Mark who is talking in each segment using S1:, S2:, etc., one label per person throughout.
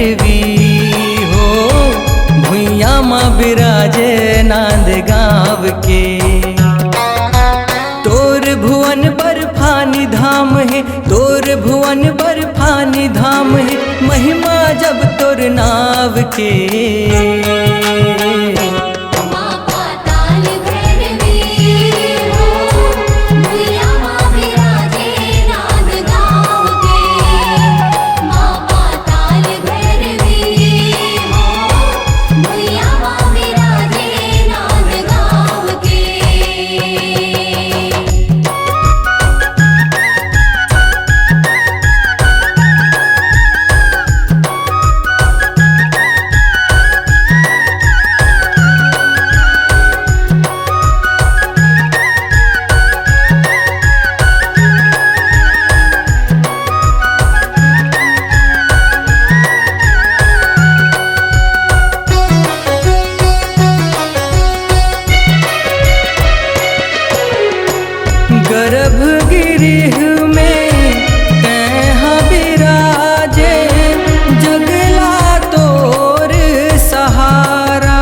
S1: भैरवी हो भुइया माँ बिराजे नांद गाँव के। तोर भुवन बर्फानी धाम है, तोर भुवन बर्फानी धाम है, महिमा जब तोर नाव के। गर्भगृह में तैहा बिराजे जगला तोर सहारा।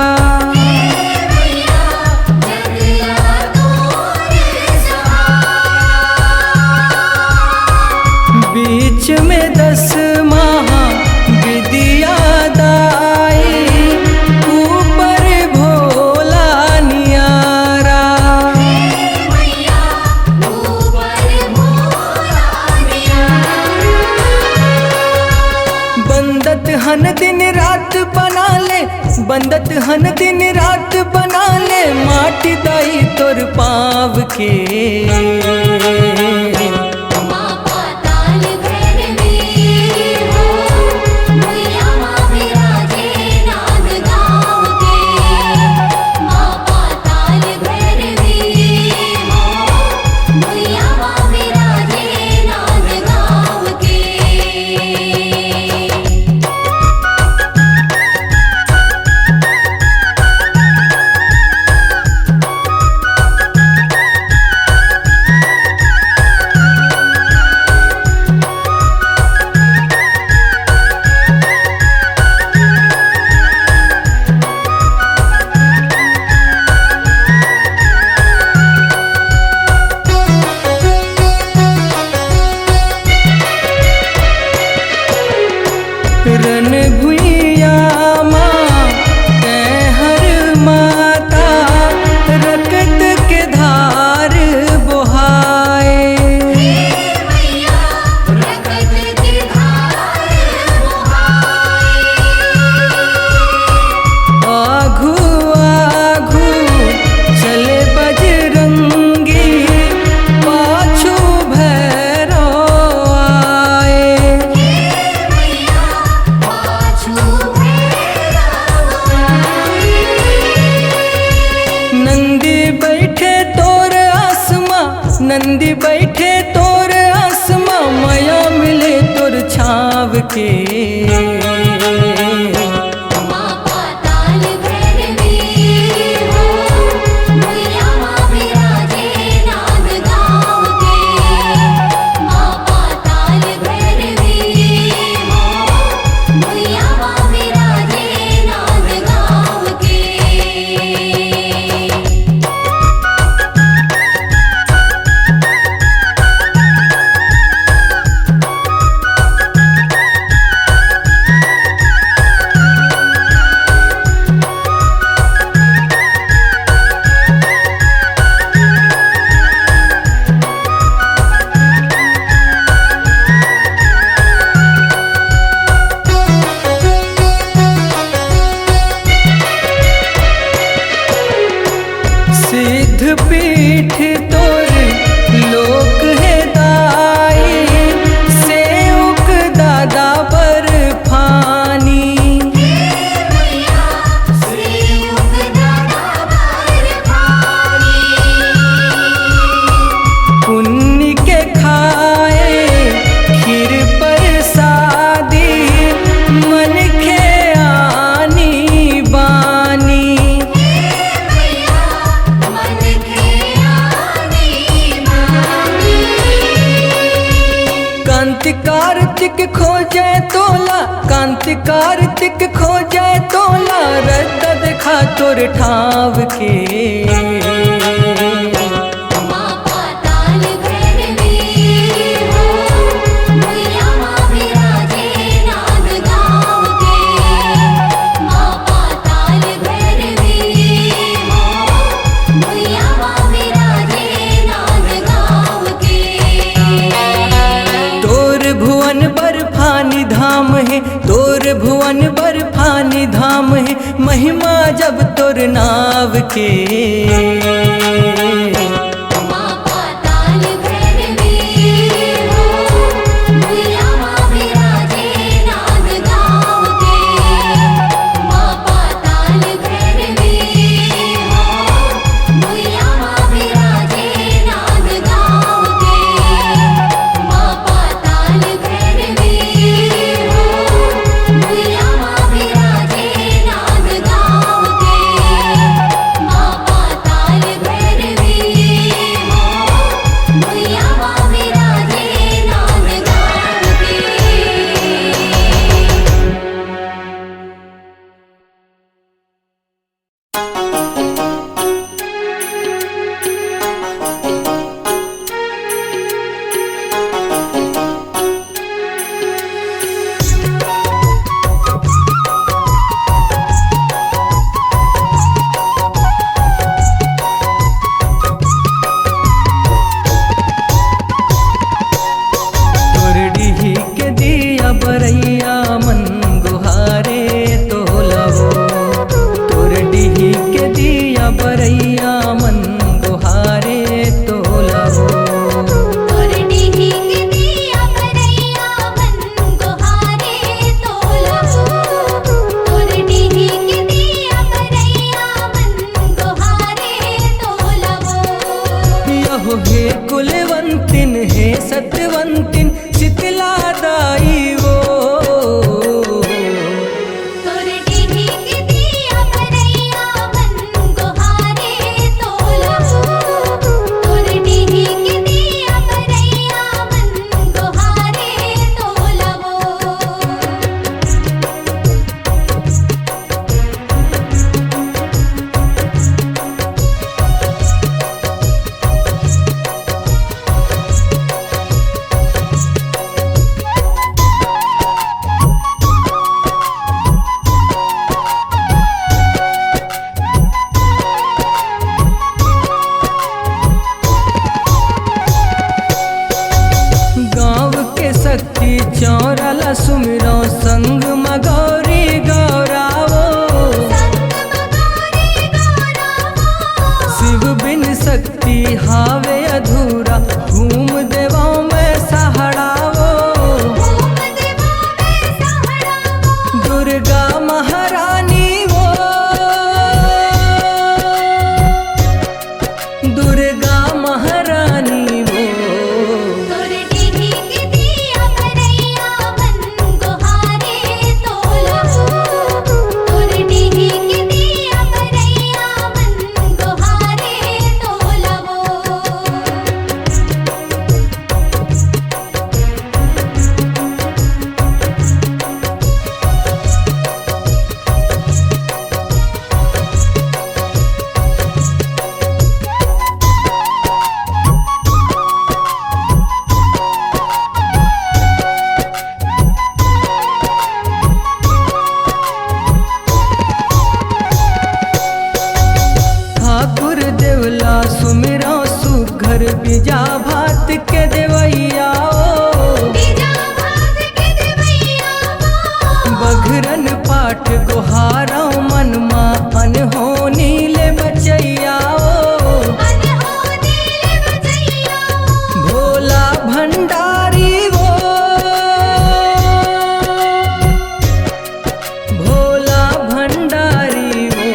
S1: बीच में 10 महा विद्या दाई, ऊपर भोला नियारा। बंदत हन दिन रात बना ले, बंदत हन दिन रात बना ले, माटी दाई तोर पाँव के। रन भुइया माँ तैहर माता, रकत के धार बहाए। आघू आघू चले बजरंगी, पाछू भैरव आए। नंदी बैठे तोर आसमां, नंदी बैठे तोर आसमां, माया मिले तोर छाव के। सिद्ध पीठ तोर लोक है दाई, सेवक दादा बर्फानी। पुण्य के खाए खीर प्रसादी, मन के आनी बानी। कार्तिक खोजे तोला, कांति कार्तिक खोजे तोला, रद्दा देखा तोर ठाव के। तोर भुवन बर्फानी धाम है, महिमा जब तोर नाव के। बीजा भात के देवैया बघरन पाठ गोहारा मनमा अनहोनी ले बचैया भोला भंडारी वो भोला भंडारी वो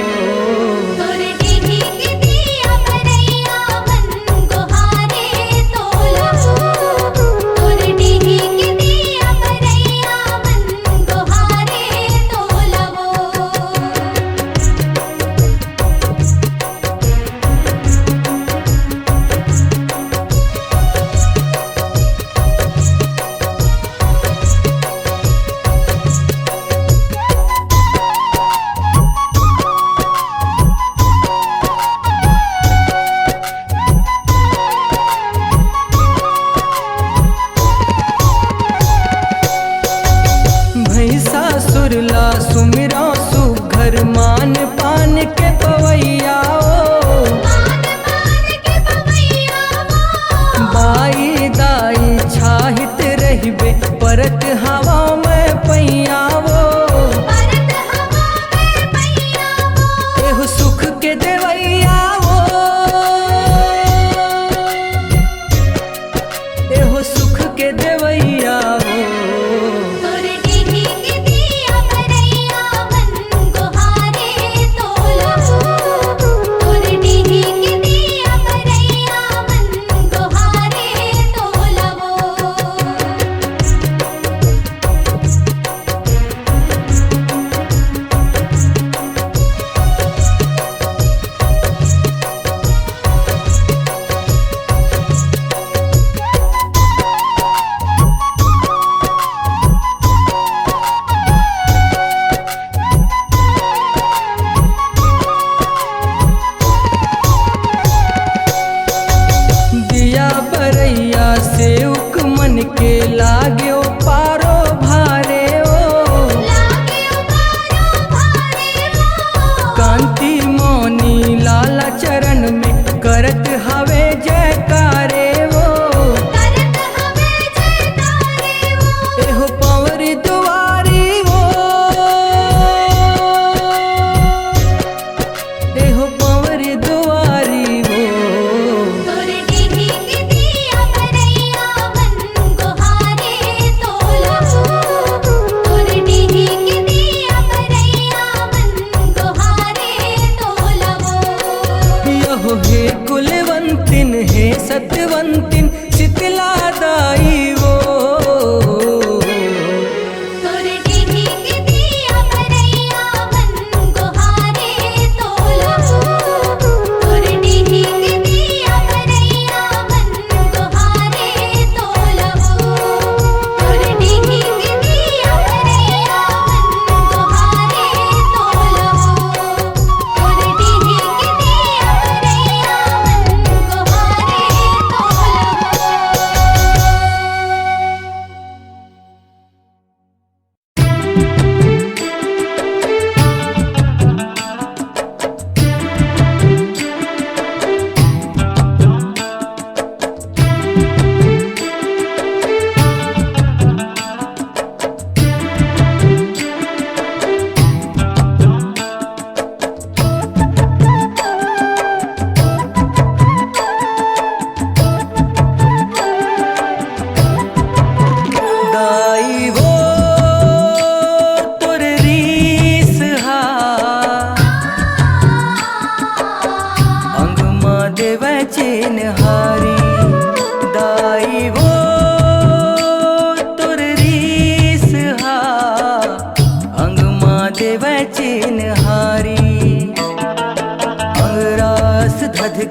S1: सत्यवंतीन शीतलादाई वो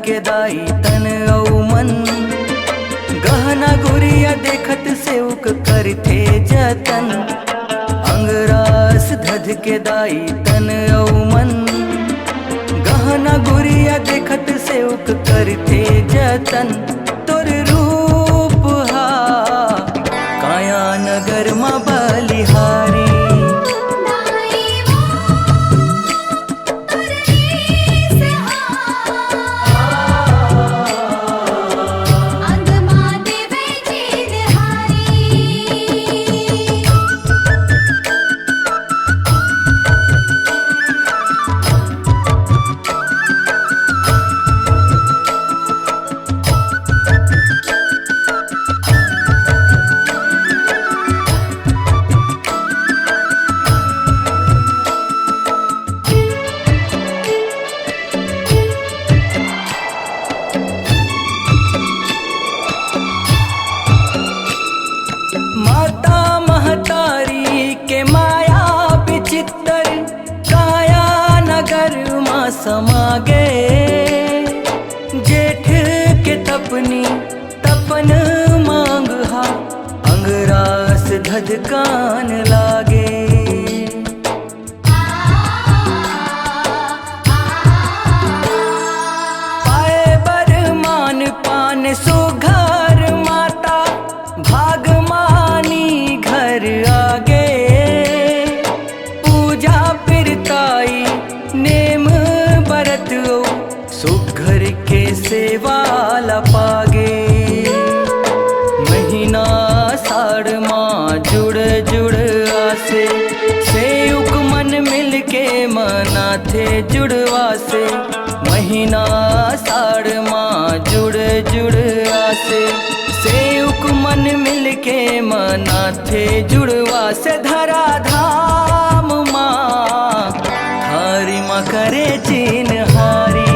S1: के दाई तन औ मन गहना गुरिया देखत सेवक करथे जतन अंगरास धध के दाई तन औ मन गहना गुरिया देखत सेवक करथे जतन तोर रूप हा काया नगर मा बलिहारी समागे जेठ के तपनी तपन मांग हा अंगरास धधकान लागे पाए बरमान पान सुघर माता भागमानी घर आगे पूजा पिरताई नेम सुघर के सेवाला पागे महीना साड़ माँ जुड़ जुड़ आसे सेयुक मन मिल के मना थे जुड़वा से महीना साड़ माँ जुड़ जुड़ आसे सेयुक मन मिल के मना थे जुड़वा से धरा धाम माँ थारी माँ करे चीन हारी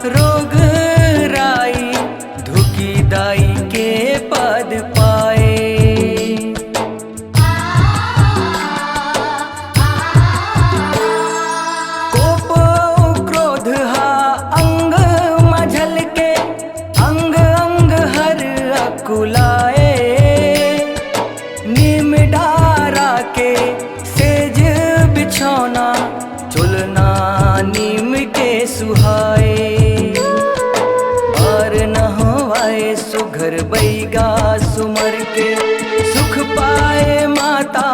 S1: रोग राई धुकी दाई के पद पाए कोप क्रोध हा अंग मझल के अंग अंग हर अकुलाए नीम डारा के सेज बिछौना झुलना नीम के सुहाए। और न होवाए सुघर बैगा सुमर के सुख पाए माता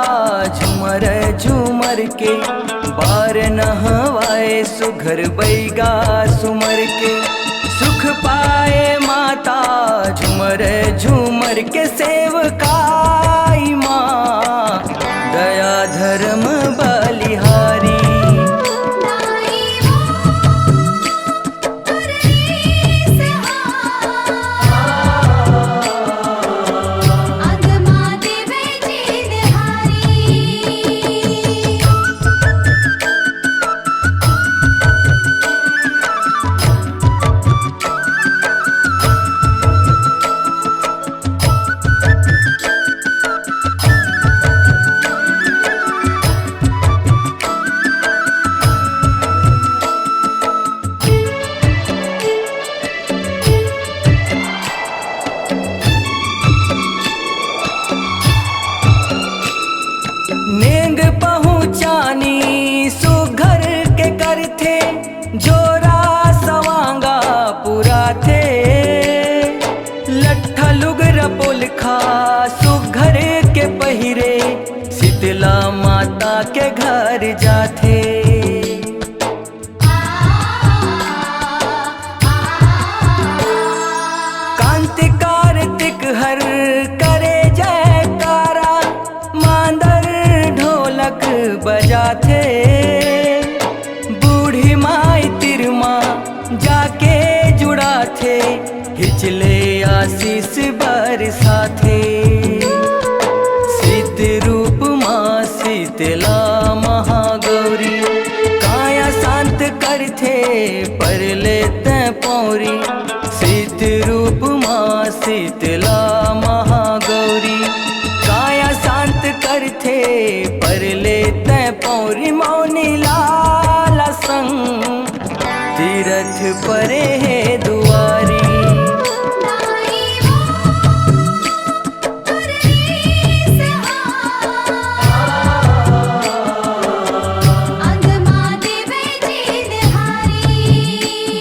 S1: झूमर झूमर के। बार न हवाए सुघर बैगा सुमर के सुख पाए माता झूमर झूमर के। सेवकाई माँ दया धर्म बलिहारी। नेंग पहुँचानी सुघर के कर थे जोरा सवांगा पूरा थे। लट्ठा लुगर पुलखा सुघर के पहिरे शीतला माता के घर जाते। कांति कार्तिक हर करे जयकारा मांदर ढोलक बजाते। बूढ़ी माई तिरमा जाके जुड़ा थे हिचले आशीष बरसाथे। सिद्ध रूप माँ शीतला महागौरी काया शांत करते पर लेते पौरी। सिद्ध रूप माँ शीतला महागौरी काया शांत करते पर लेते पौरी। मौनी लाल संग तीरथ परे है दुआरी।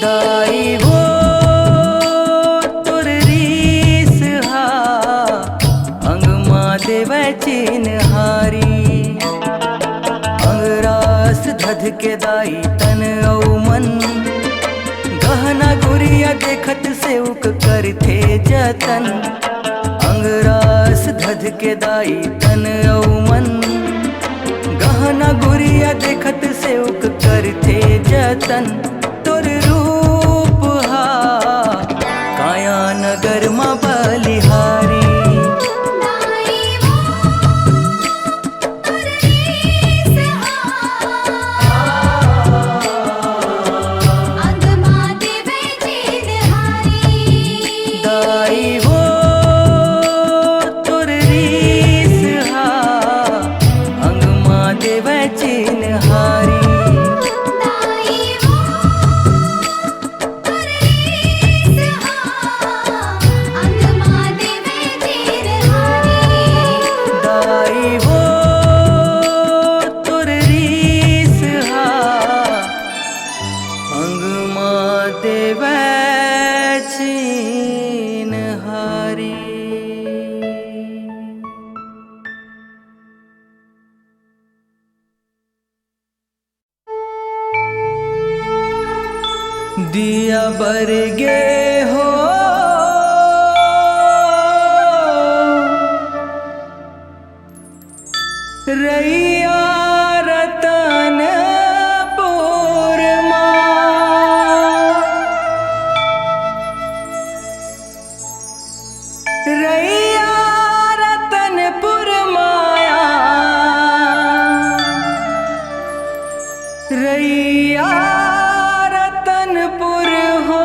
S1: दाई वो तुर रीस हा अंग माँ देवे चिन्हारी। अंगरास धध के दाई तन औ मन गहना गुरिया देखत सेवक करते जतन। अंगरास धध के दाई तन औ मन गहना गुरिया देखत सेवक करते जतन। तोर रूप हा काया नगर माँ बलिहारी। दाई वो तुर रीस हा अंग माँ देवे चिन्हारी। दाई वो तुर रीस हा अंग माँ देवे चिन्हारी। दिया बरगे हो रैया रतनपुर माँ। रैया रतनपुर माया रैया रतनपुर हो।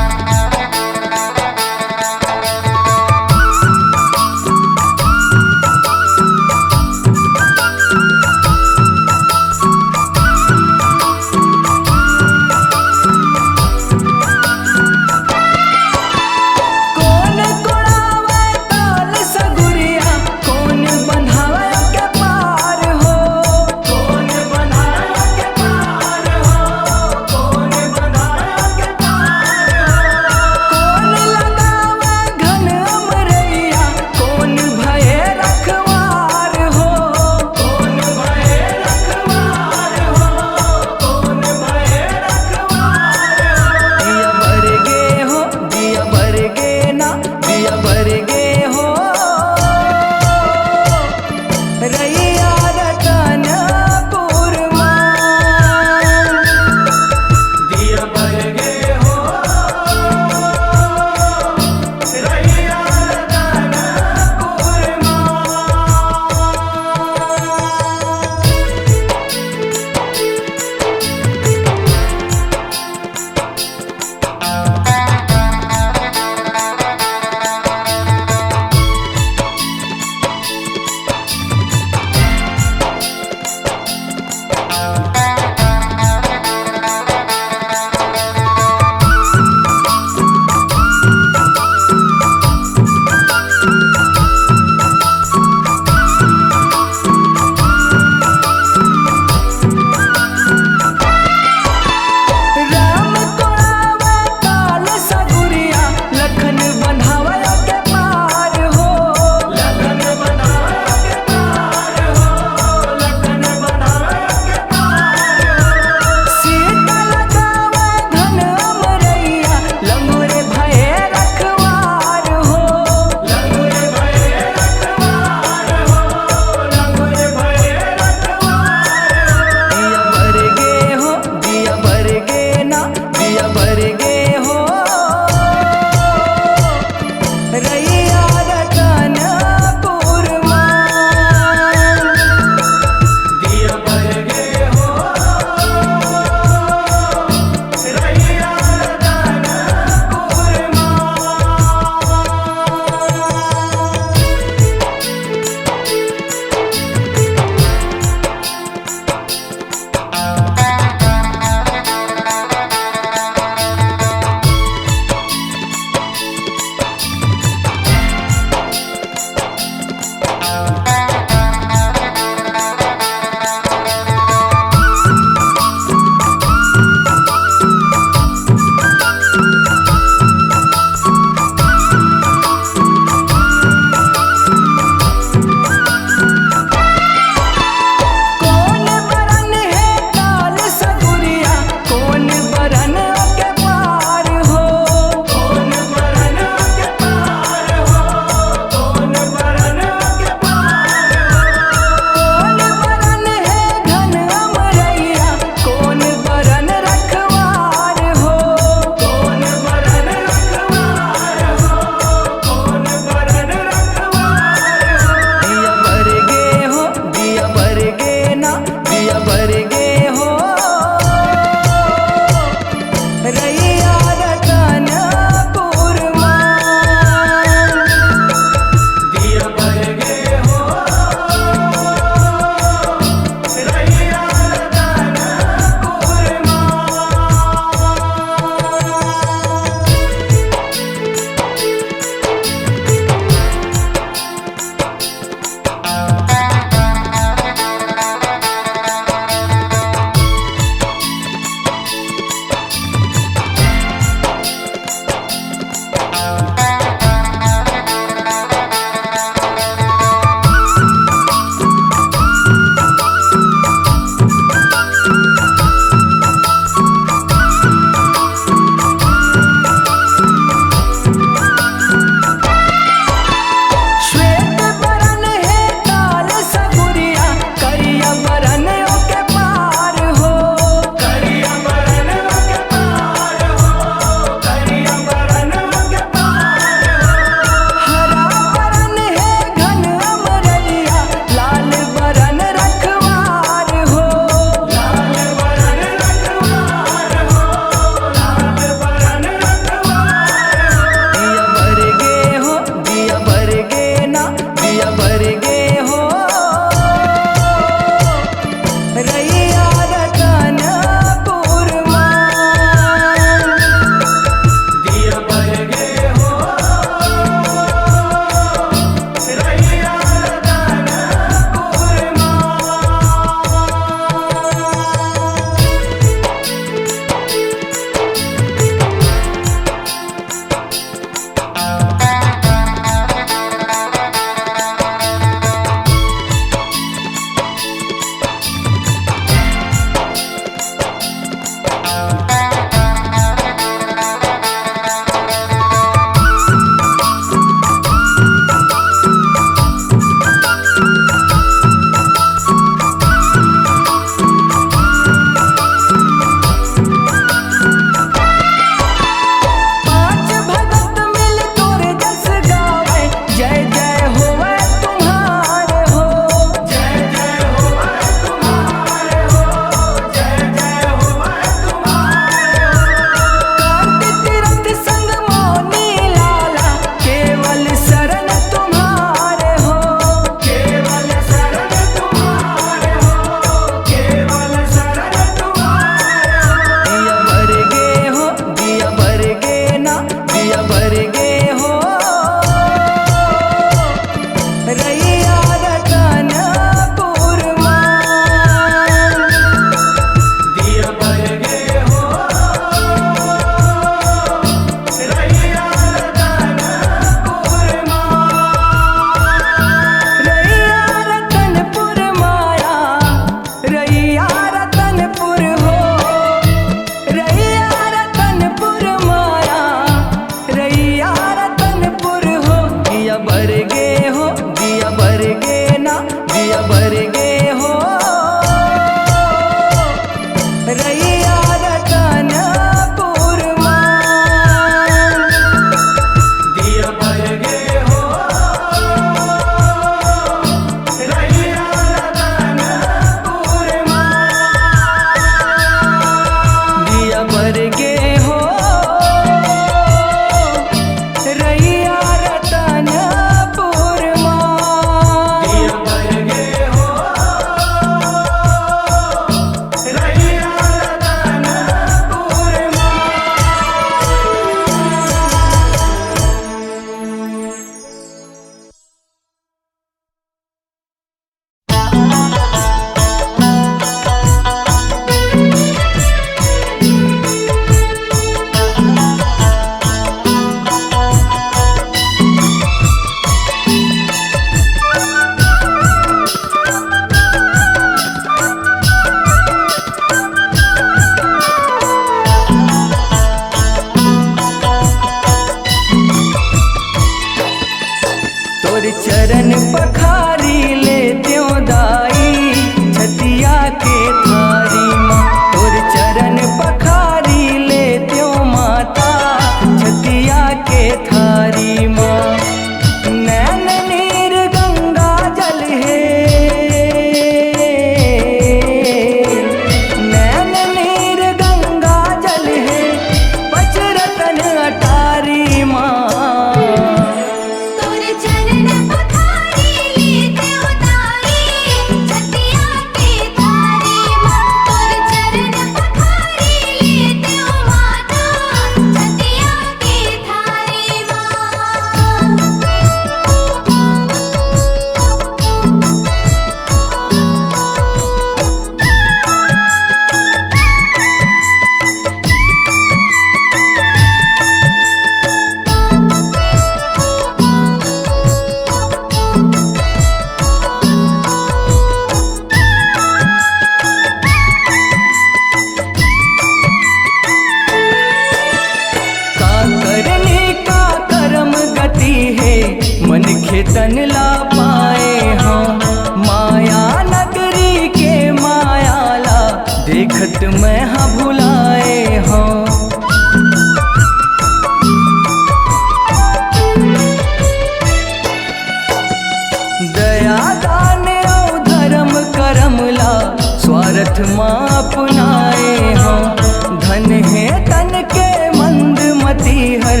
S1: अर्थ माँ अपनाए हों। धन है तन के मंदमती हर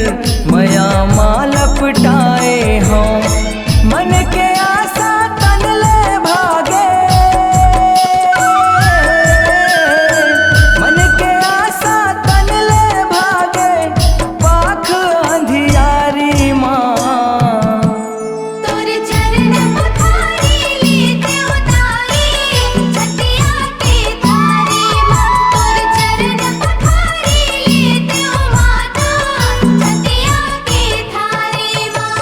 S1: मया माँ लपटाए हों। मन के आशा तन ले भागे, मन के आशा तन ले भागे, पाख अंधियारी माँ।
S2: तोर चरण पखारी लेते उतारी छतिया के थारी माँ। तोर चरण पखारी लेते ओ माता छतिया के थारी माँ।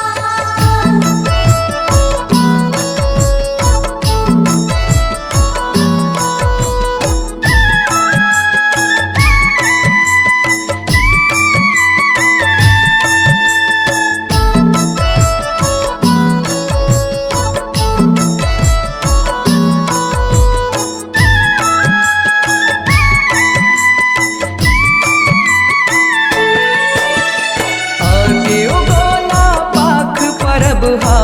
S1: आगे उगोना पाख परब हा,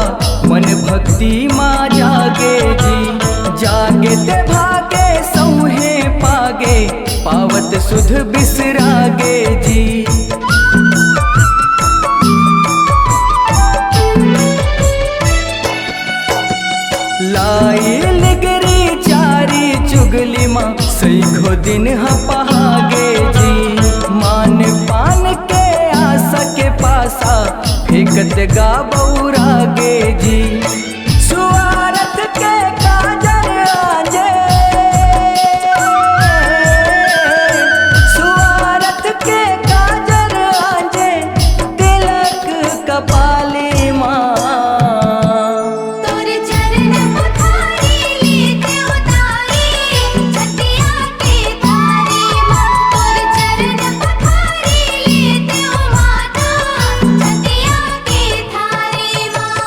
S1: मन भक्ति माँ जागे जी। जागे ते भागे सौहे पागे, पावत सुध बिसरागे जी। लाई लिगरी चारी चुगली माँ, सैखो दिन हा पहागे जी। मान पान के आशा के पासा, फेंकत गा बौरागे जी। सुआरत के काजर आजे, सुआरत के काजर आजे, तिलक कपाली माँ।
S2: तोर चरण पखारी लेते उतारी छतिया के थारी माँ। तोर चरण पखारी लेते ओ माता छतिया के थारी माँ।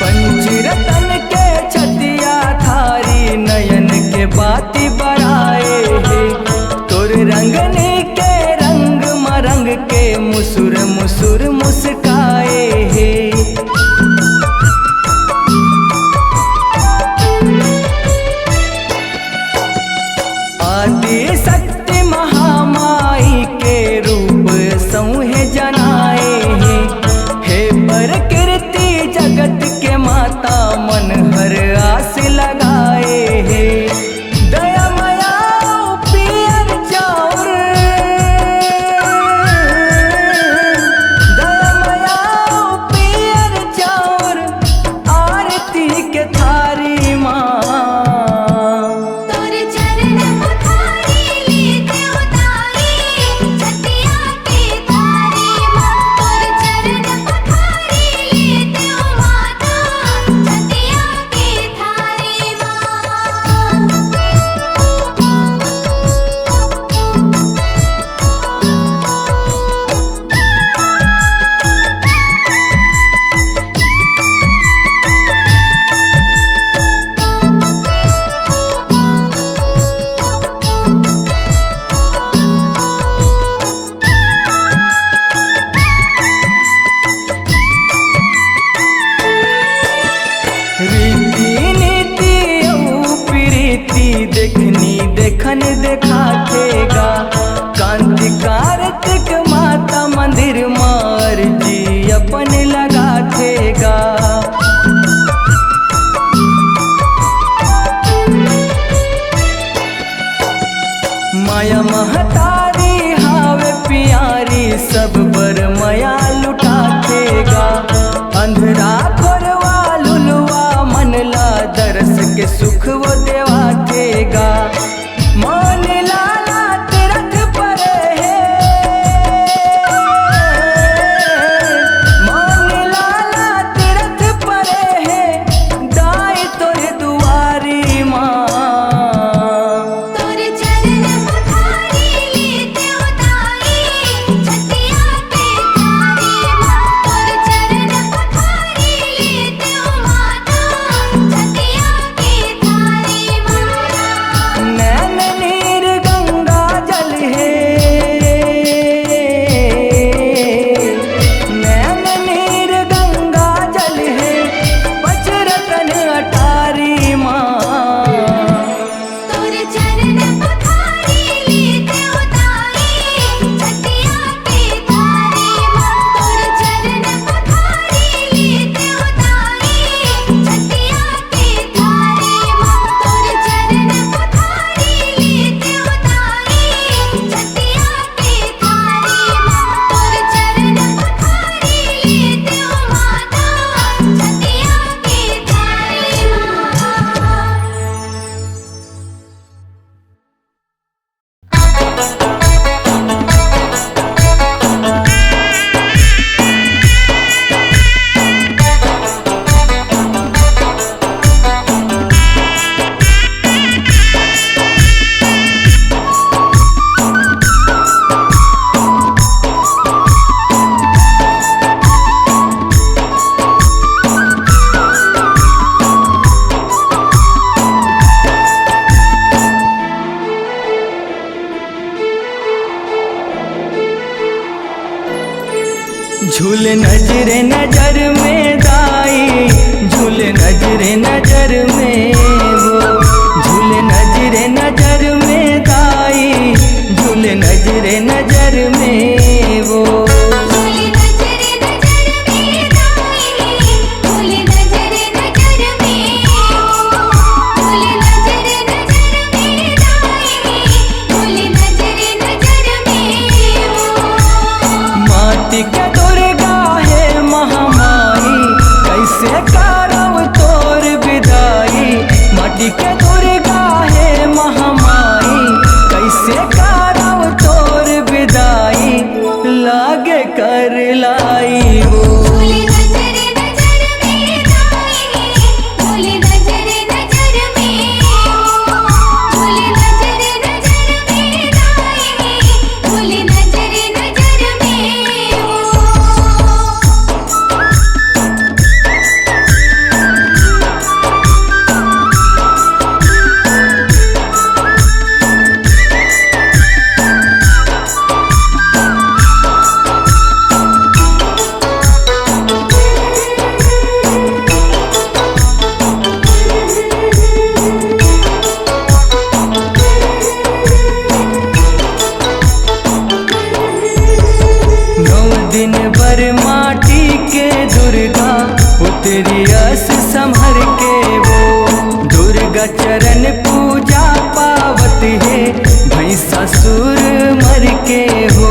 S1: पंचरतन के छतिया थारी, नयन के बाती बराए हे। तोर रंगने के रंग मरंग के, मुसुर मुसुर मुस्काए हे। आदि शक्ति महामाई के रूप सौहे जनाए हे। हे प्रकृति जगत के माता, मन हर आस लगाए हे। दया मया पियर चाउर, दया मया पियर चाउर, आरती के थारी माँ।
S2: तोर चरण पखारी लेते उतारी छतिया के थारी माँ। तोर चरण पखारी लेते ओ माता छतिया के थारी माँ।
S1: रीति नीति औ प्रीति, देखनी देखन देखाथेगा। कांति कार्तिक माता मंदिर मार जी अपन लगाथेगा। माया महतारी हावे पियारी, सब बर मया लुटाथेगा। अंधरा खोरवा लुलवा मनला, दरस के सुख वो देवाथेगा। मान लाला तीरथ परे है, मान लाला तीरथ परे है, दाई तोरे दुआरी माँ।
S2: तोर चरण पखारी लेते
S1: झूल नजरे नजर में दाई, झूल नजरे नजर में वो, झूल नजरे नजर में दाई, झूल नजरे नजर में वो।
S2: झूले नजरे नजर में दाई, झूले नजरे नजर में वो, झूले नजरे नजर में दाई, झूले नजरे नजर में वो।
S1: माटी के दुर्गा है महामाई, कैसे करब तोर विदाई। माटी के दुर्गा है महामाई, कैसे करब तोर विदाई। लागे कर लाई वो।
S2: झूले नजरे नजर में दाई, झूले नजरे नजर में वो, झूले नजरे नजर में दाई, झूले नजरे नजर में वो।
S1: दिन भर माटी के दुर्गा उतरी अस संभर के वो। दुर्गा चरण पूजा पावत है भैंसा सुर मर के हो।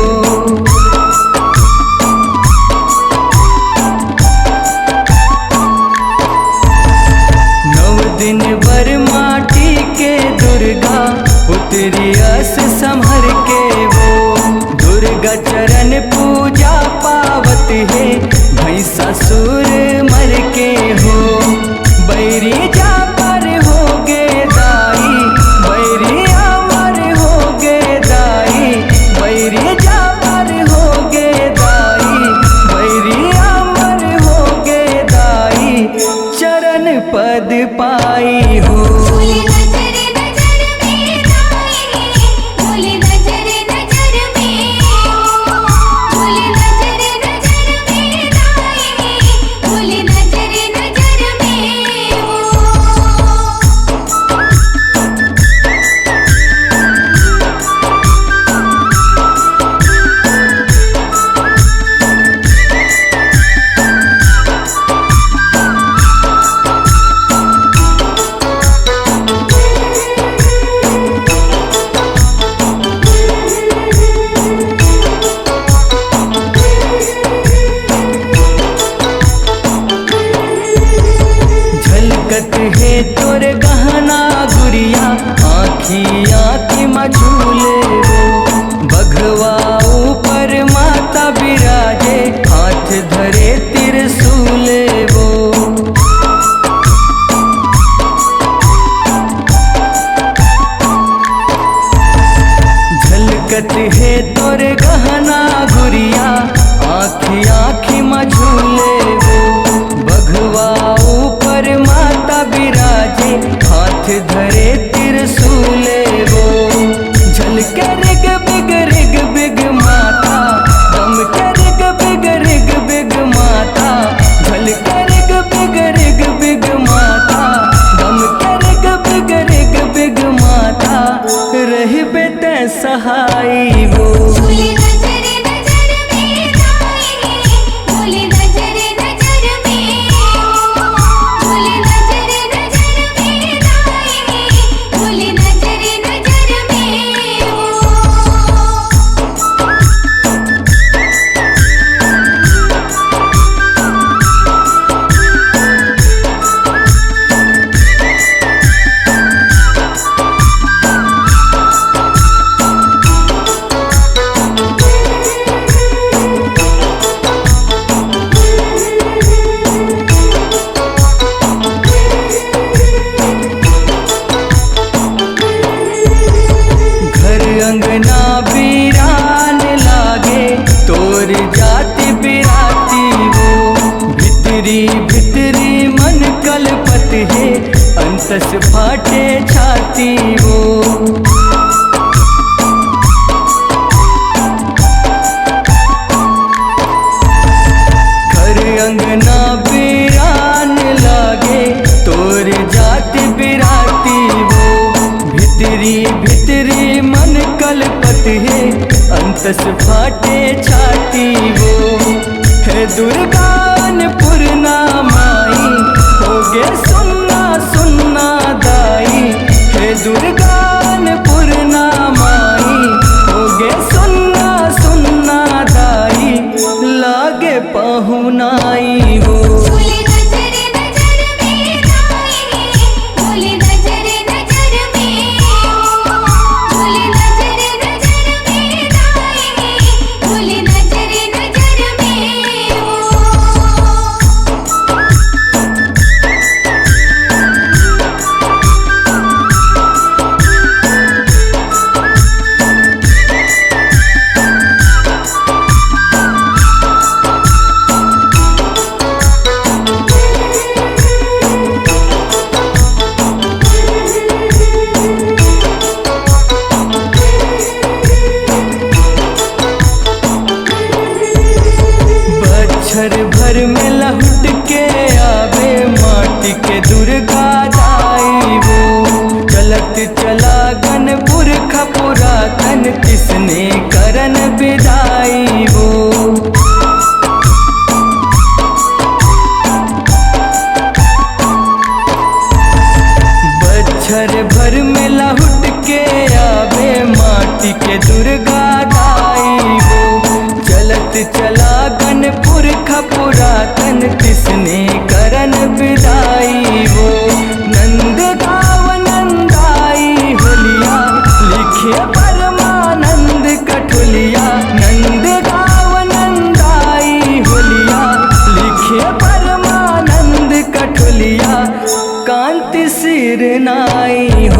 S1: नौ दिन भर माटी के दुर्गा उतरी अस संभर के वो। दुर्गा चरण पूजा पावत है भैंसा सुर मर के हो। बैरी जा पर हो गे दाई, बैरी अमर हो गे दाई, बैरी जा पर हो गे दाई, बैरी अमर हो गे दाई। चरण पद पाई हो।
S2: झूले नजरे नजर में दाई, झूले नजरे नजर में वो, झूले नजरे नजर में दाई, झूले नजरे नजर में वो।
S1: झलकत है तोर गहना गुड़िया, आँखी आँखी मझूले वो। बघवा ऊपर माता बिराजे, हाथ धरे त्रिशूले वो। झलकत है तोर गहना गुड़िया, आँखी आँखी मझूले वो। बघवा ऊपर माता बिराजे, हाथ धरे त्रिशूले वो। झलके रिग बिग माता, दम के रिग बिग माता। झलके रिग बिग माता, दम के रिग बिग माता। रहबे ते सहाई वो।
S2: झूले नजरे नजर में दाई, झूले नजरे नजर में वो, झूले नजरे नजर में दाई, झूले नजरे नजर में वो।
S1: घर अंगना वीरान लागे, तोर जाति बिराती वो। भितरी भितरी मन कलपत है, अंतस फाटे छाती वो। संतस फाटे छाती वो है दुर्गानपुर नामाई होगे सुनना सुनना दाई है दुर्गानपुर नामाई होगे सुनना सुनना दाई लागे पहुनाई हो
S2: बोले नजर नजर में दाई बोले नजर नजर में बोले नजर नजर में दाई बोले नजर नजर में
S1: बच्छर भर में लहुट के आवे माटी के दुर्गा दाई वो चलत चला गनपुर खपुरातन किसने करन विदाई वो बच्छर भर में लहुट के आवे माटी के दुर्गा दाई वो चलत चला गनपुर खपुरातन किसने करन विदाई वो नंद गाव नंदाई होलिया लिखे परमानंद कठुलिया नंद गाव नंदाई होलिया लिखे परमानंद कठुलिया कांति सिर नाई हो